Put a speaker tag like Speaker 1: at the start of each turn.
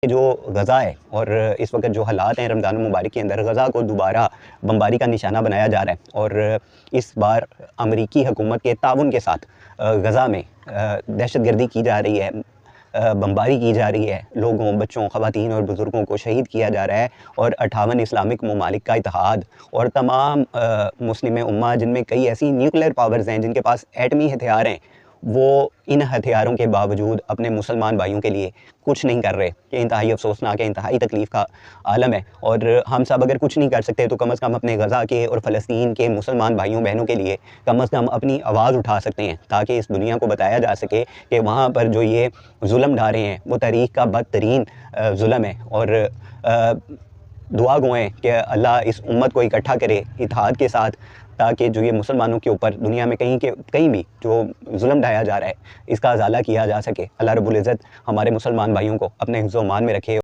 Speaker 1: کہ جو غزہ ہے اور اس وقت جو حالات ہیں رمضان المبارک کے اندر، غزہ کو دوبارہ بمباری کا نشانہ بنایا جا رہا ہے، اور اس بار امریکی حکومت کے تعاون کے ساتھ غزہ میں دہشت گردی کی جا رہی ہے، بمباری کی جا رہی ہے، لوگوں، بچوں، خواتین اور بزرگوں کو شہید کیا جا رہا ہے، اور 58 اسلامک ممالک کا اتحاد اور تمام مسلم امہ، جن میں کئی ایسی نیوکلیر پاورز ہیں جن کے پاس ایٹمی ہتھیار ہیں، وہ ان ہتھیاروں کے باوجود اپنے مسلمان بھائیوں کے لیے کچھ نہیں کر رہے، کہ انتہائی افسوسناک ہے، انتہائی تکلیف کا عالم ہے۔ اور ہم سب اگر کچھ نہیں کر سکتے تو کم از کم اپنے غزہ کے اور فلسطین کے مسلمان بھائیوں بہنوں کے لیے کم از کم اپنی آواز اٹھا سکتے ہیں، تاکہ اس دنیا کو بتایا جا سکے کہ وہاں پر جو یہ ظلم ڈھا رہے ہیں وہ تاریخ کا بدترین ظلم ہے۔ اور دعا گو ہیں کہ اللہ اس امت کو اکٹھا کرے اتحاد کے ساتھ، تاکہ جو یہ مسلمانوں کے اوپر دنیا میں کہیں بھی جو ظلم ڈھایا جا رہا ہے اس کا ازالہ کیا جا سکے۔ اللہ رب العزت ہمارے مسلمان بھائیوں کو اپنے حفظ و امان میں رکھے۔